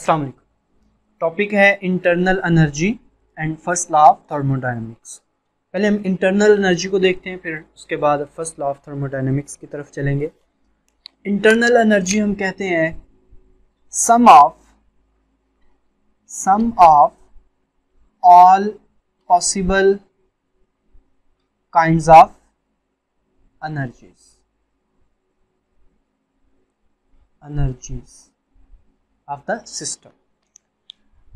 अस्सलाम वालेकुम। टॉपिक है internal energy and first law of thermodynamics. पहले हम इंटरनल एनर्जी को देखते हैं, फिर उसके बाद फर्स्ट लॉ ऑफ थर्मोडायनेमिक्स की तरफ चलेंगे। इंटरनल एनर्जी हम कहते हैं sum of all possible kinds of energies of the system.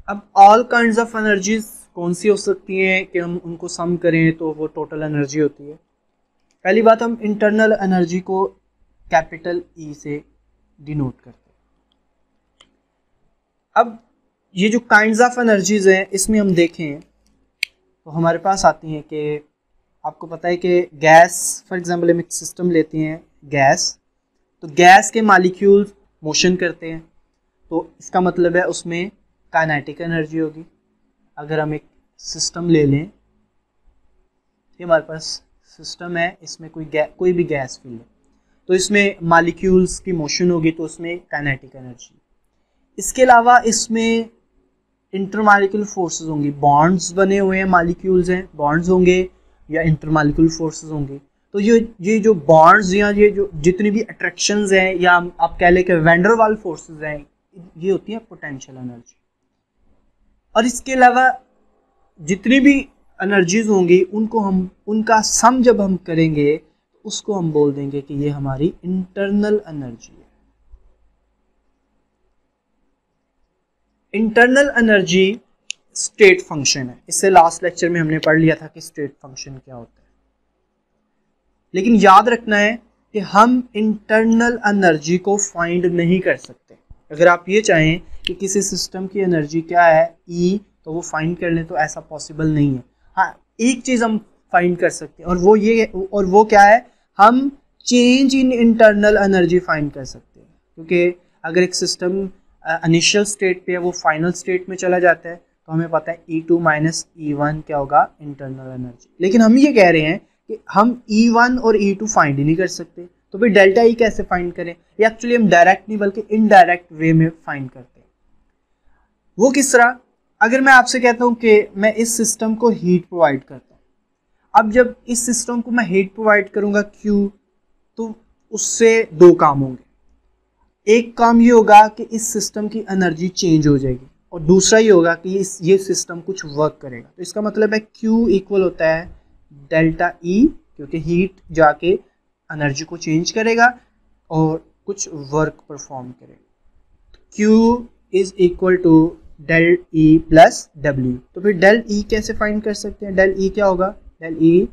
अब ऑल काइंड्स ऑफ एनर्जीज कौन सी हो सकती हैं कि हम उनको सम करें तो वो टोटल एनर्जी होती है। पहली बात, हम इंटरनल एनर्जी को कैपिटल ई से डिनोट करते हैं। अब ये जो काइंड्स ऑफ एनर्जीज हैं इसमें हम देखें तो हमारे पास आती हैं कि आपको पता है कि गैस, फॉर एग्जांपल हम एक सिस्टम लेते हैं गैस, तो गैस के मॉलिक्यूल्स मोशन करते हैं, तो इसका मतलब है उसमें काइनेटिक एनर्जी होगी। अगर हम एक सिस्टम ले लें, ये हमारे पास सिस्टम है, इसमें कोई भी गैस फील्ड है, तो इसमें मॉलिक्यूल्स की मोशन होगी तो उसमें काइनेटिक एनर्जी। इसके अलावा इसमें इंटरमॉलिक्यूलर फोर्सेस होंगी, बॉन्ड्स बने हुए हैं, मॉलिक्यूल्स हैं, बॉन्ड्स होंगे या इंटरमॉलिक्यूलर फोर्सेस होंगी। तो ये जो बॉन्ड्स या ये जो जितनी भी अट्रैक्शंस हैं या आप कह लें कि वैन डर वाल्स फोर्सेस हैं, ये होती है पोटेंशियल एनर्जी। और इसके अलावा जितनी भी एनर्जीज होंगी उनका सम जब हम करेंगे उसको हम बोल देंगे कि ये हमारी इंटरनल एनर्जी है। इंटरनल एनर्जी स्टेट फंक्शन है। इससे लास्ट लेक्चर में हमने पढ़ लिया था कि स्टेट फंक्शन क्या होता है। लेकिन याद रखना है कि हम इंटरनल एनर्जी को फाइंड नहीं कर सकते। अगर आप ये चाहें कि किसी सिस्टम की एनर्जी क्या है E, तो वो फाइंड कर लें, तो ऐसा पॉसिबल नहीं है। हाँ, एक चीज़ हम फाइंड कर सकते हैं और वो क्या है, हम change in internal energy find कर सकते हैं। क्योंकि अगर एक सिस्टम इनिशियल स्टेट पे है, वो फाइनल स्टेट में चला जाता है, तो हमें पता है E2 माइनस E1 क्या होगा, इंटरनल एनर्जी। लेकिन हम ये कह रहे हैं कि हम E1 और E2 फाइंड ही नहीं कर सकते, तो फिर डेल्टा E कैसे फाइंड करें। ये एक्चुअली हम डायरेक्ट नहीं बल्कि इनडायरेक्ट वे में फाइंड करते हैं। वो किस तरह, अगर मैं आपसे कहता हूं कि मैं इस सिस्टम को हीट प्रोवाइड करता हूं, अब जब इस सिस्टम को मैं हीट प्रोवाइड करूंगा Q, तो उससे दो काम होंगे। एक काम ये होगा कि इस सिस्टम की एनर्जी चेंज हो जाएगी, और दूसरा ये होगा कि ये सिस्टम कुछ वर्क करेगा। तो इसका मतलब है Q इक्वल होता है डेल्टा E, क्योंकि हीट जाके एनर्जी को चेंज करेगा और कुछ वर्क परफॉर्म करेगा। Q is equal to del E plus W। तो फिर डेल E कैसे फाइंड कर सकते हैं, डेल E क्या होगा, del E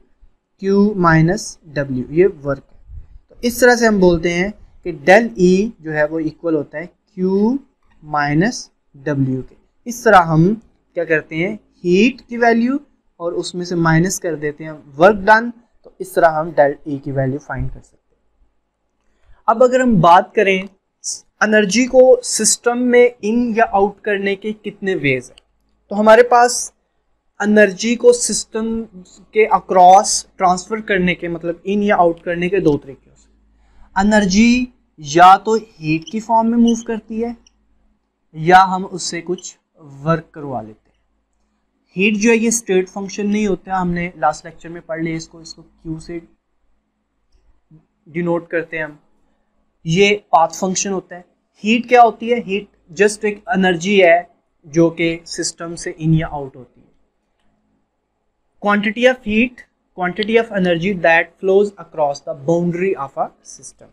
Q minus W, ये वर्क है। तो इस तरह से हम बोलते हैं कि डेल E जो है वो इक्वल होता है Q माइनस W के। इस तरह हम क्या करते हैं, हीट की वैल्यू और उसमें से माइनस कर देते हैं वर्क डन, तो इस तरह हम डेल E की वैल्यू फाइंड कर सकते हैं। अब अगर हम बात करें एनर्जी को सिस्टम में इन या आउट करने के कितने वेज हैं, तो हमारे पास एनर्जी को सिस्टम के अक्रॉस ट्रांसफर करने के, मतलब इन या आउट करने के दो तरीके हो सकते हैं। एनर्जी या तो हीट की फॉर्म में मूव करती है या हम उससे कुछ वर्क करवा लेते हैं। हीट जो है ये स्टेट फंक्शन नहीं होता, हमने लास्ट लेक्चर में पढ़ लिया इसको Q से डिनोट करते हैं हम। ये पाथ फंक्शन होता है। हीट क्या होती है, हीट जस्ट एक एनर्जी है जो कि सिस्टम से इन या आउट होती है। Quantity of heat, quantity of energy that flows across the boundary of a system.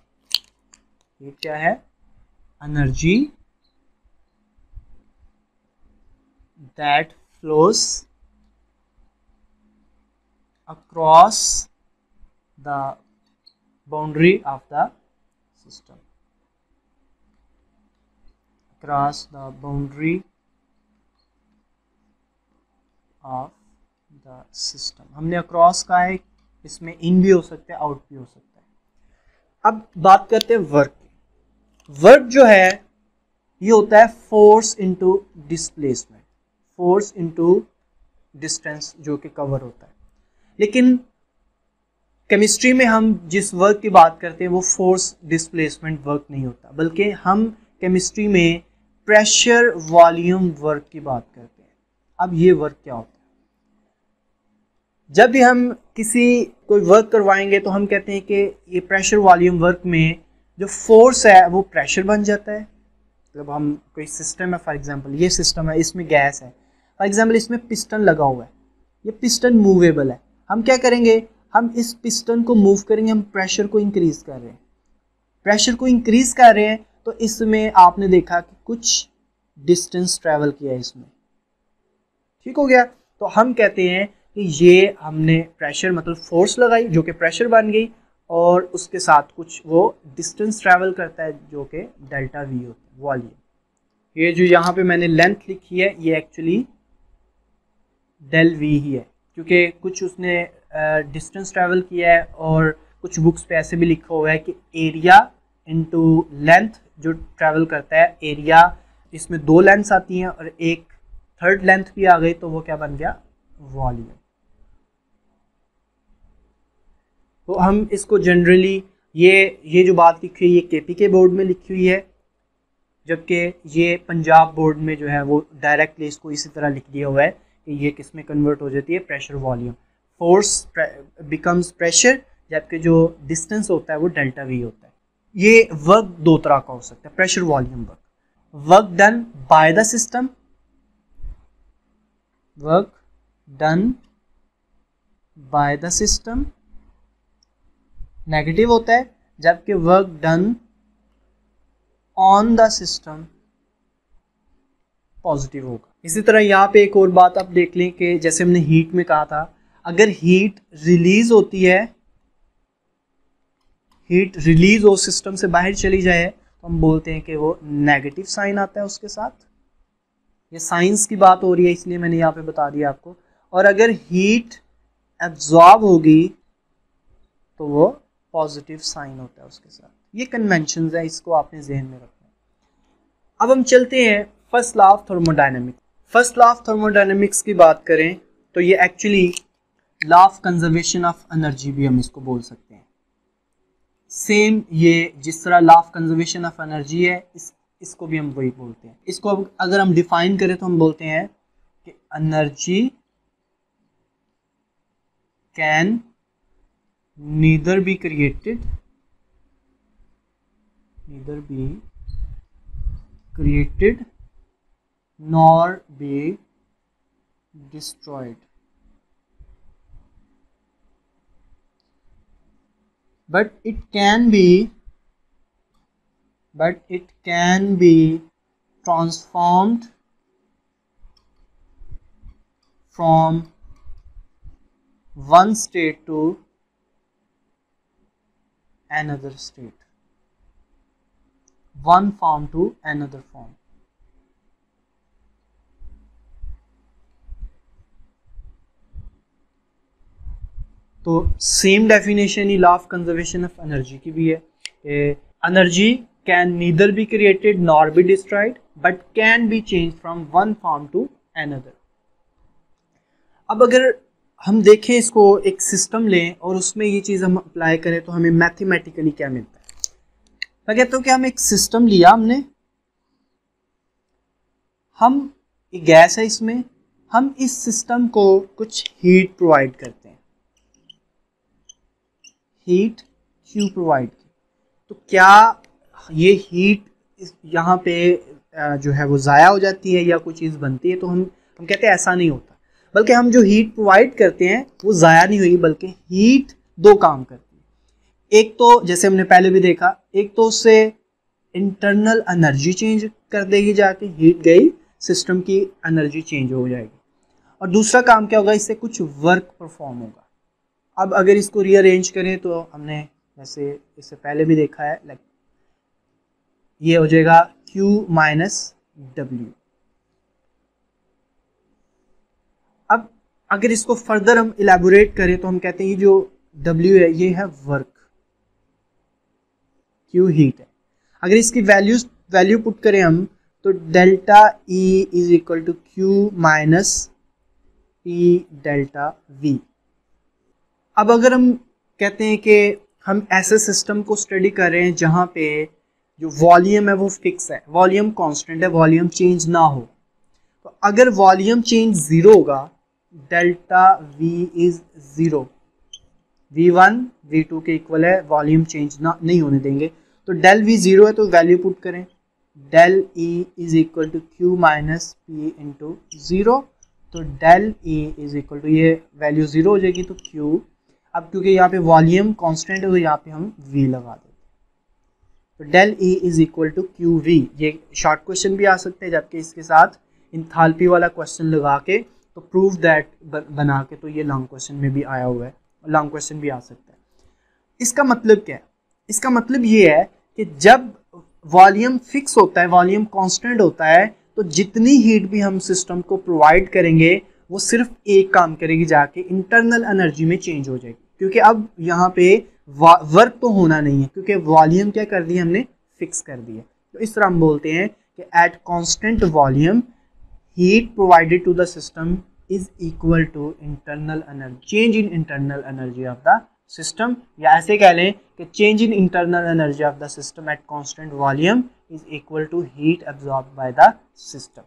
Heat क्या है, energy that flows across the boundary of the system, across the boundary of the system। हमने across का है, इसमें in भी हो सकता है, out भी हो सकता है। अब बात करते हैं वर्क। वर्क जो है ये होता है force into displacement, force into distance जो कि कवर होता है। लेकिन केमिस्ट्री में हम जिस वर्क की बात करते हैं वो फोर्स डिस्प्लेसमेंट वर्क नहीं होता, बल्कि हम केमिस्ट्री में प्रेशर वॉल्यूम वर्क की बात करते हैं। अब ये वर्क क्या होता है? जब भी हम किसी कोई वर्क करवाएंगे तो हम कहते हैं कि ये प्रेशर वॉल्यूम वर्क में जो फोर्स है वो प्रेशर बन जाता है। मतलब हम कोई सिस्टम है, फॉर एग्जांपल ये सिस्टम है, इसमें गैस है, फॉर एग्जांपल इसमें पिस्टन लगा हुआ है, ये पिस्टन मूवेबल है। हम क्या करेंगे, हम इस पिस्टन को मूव करेंगे, हम प्रेशर को इंक्रीज कर रहे हैं, प्रेशर को इंक्रीज कर रहे हैं, तो इसमें आपने देखा कि कुछ डिस्टेंस ट्रैवल किया है इसमें, ठीक हो गया। तो हम कहते हैं कि ये हमने प्रेशर मतलब फोर्स लगाई जो कि प्रेशर बन गई, और उसके साथ कुछ वो डिस्टेंस ट्रैवल करता है जो कि डेल्टा वी होता है, वॉल्यूम। ये जो यहाँ पे मैंने लेंथ लिखी है ये एक्चुअली डेल वी ही है, क्योंकि कुछ उसने डिस्टेंस ट्रैवल किया है, और कुछ बुक्स पे ऐसे भी लिखा हुआ है कि एरिया इनटू लेंथ जो ट्रैवल करता है, एरिया इसमें दो लेंथ्स आती हैं और एक थर्ड लेंथ भी आ गई, तो वो क्या बन गया, वॉल्यूम। तो हम इसको जनरली ये जो बात लिखी हुई है ये केपी के बोर्ड में लिखी हुई है, जबकि ये पंजाब बोर्ड में जो है वो डायरेक्टली इसको इसी तरह लिख दिया हुआ है कि ये किस में कन्वर्ट हो जाती है, pressure volume. Force becomes pressure, जबकि जो डिस्टेंस होता है वो डेल्टा वी होता है। ये वर्क दो तरह का हो सकता है pressure volume work done by the system, work done by the system negative होता है, जबकि work done on the system positive होगा। इसी तरह यहाँ पे एक और बात आप देख लें कि जैसे हमने हीट में कहा था, अगर हीट रिलीज होती है, हीट रिलीज हो सिस्टम से बाहर चली जाए, तो हम बोलते हैं कि वो नेगेटिव साइन आता है उसके साथ। ये साइंस की बात हो रही है इसलिए मैंने यहाँ पे बता दिया आपको। और अगर हीट एब्जॉर्ब होगी तो वो पॉजिटिव साइन होता है उसके साथ। ये कन्वेंशन है, इसको आपने जहन में रखना है। अब हम चलते हैं first law of thermodynamics. First law of thermodynamics की बात करें तो ये actually law of conservation of energy भी हम इसको बोल सकते हैं। सेम ये जिस तरह law of conservation of energy है, इसको भी हम वही बोलते हैं। इसको अगर हम डिफाइन करें तो हम बोलते हैं कि energy can neither be created nor be destroyed, but it can be transformed from one state to another state, one form to another form। तो सेम डेफिनेशन ही law of conservation of energy की भी है। Energy can neither be created nor be destroyed but can be change from one form to another. अब अगर हम देखें इसको, एक सिस्टम लें और उसमें ये चीज़ हम अप्लाई करें तो हमें मैथमेटिकली क्या मिलता है। मैं कहता हूँ कि हम एक सिस्टम लिया, हम एक गैस है, इसमें हम इस सिस्टम को कुछ हीट प्रोवाइड करते हैं, हीट क्यू प्रोवाइड की। तो क्या ये हीट यहाँ पे जो है वो ज़ाया हो जाती है या कोई चीज़ बनती है? तो हम कहते हैं ऐसा नहीं होता, बल्कि हम जो हीट प्रोवाइड करते हैं वो ज़ाया नहीं हुई, बल्कि हीट दो काम करती है। एक तो जैसे हमने पहले भी देखा, एक तो उससे इंटरनल एनर्जी चेंज कर देगी, जाके हीट गई, सिस्टम की एनर्जी चेंज हो जाएगी, और दूसरा काम क्या होगा, इससे कुछ वर्क परफॉर्म होगा। अब अगर इसको रीअरेंज करें तो हमने जैसे इससे पहले भी देखा है, लाइक ये हो जाएगा Q माइनस W। अब अगर इसको फर्दर हम इलेबोरेट करें तो हम कहते हैं ये जो W है ये है वर्क, Q हीट है। अगर इसकी वैल्यू पुट करें हम तो delta E is equal to Q minus P delta V। अब अगर हम कहते हैं कि हम ऐसे सिस्टम को स्टडी कर रहे हैं जहाँ पे जो वॉल्यूम है वो फिक्स है, वॉल्यूम कांस्टेंट है, वॉल्यूम चेंज ना हो। तो अगर वॉल्यूम चेंज जीरो होगा, delta V is zero, V1 V2 के इक्वल है, वॉल्यूम चेंज ना नहीं होने देंगे। तो डेल V जीरो है तो वैल्यू पुट करें, del E is equal to Q minus P into zero. तो del E is equal to, ये वैल्यू जीरो हो जाएगी तो Q, अब क्योंकि यहाँ पे वॉल्यूम कांस्टेंट है तो यहाँ पे हम V लगा देते हैं। तो del E is equal to q v, ये शॉर्ट क्वेश्चन भी आ सकते हैं, जबकि इसके साथ इंथाल्पी वाला क्वेश्चन लगा के तो प्रूव दैट बना के तो ये लॉन्ग क्वेश्चन में भी आया हुआ है, लॉन्ग क्वेश्चन भी आ सकता है। इसका मतलब क्या है? इसका मतलब ये है कि जब वॉल्यूम फिक्स होता है, वॉल्यूम कांस्टेंट होता है, तो जितनी हीट भी हम सिस्टम को प्रोवाइड करेंगे वो सिर्फ एक काम करेगी, जाके इंटरनल एनर्जी में चेंज हो जाएगी, क्योंकि अब यहाँ पे वर्क तो होना नहीं है, क्योंकि वॉल्यूम क्या कर दिया हमने, फिक्स कर दिया। तो इस तरह हम बोलते हैं कि at constant volume heat provided to the system is equal to internal energy, change in internal energy of the system, या ऐसे कह लें कि change in internal energy of the system at constant volume is equal to heat absorb by the system.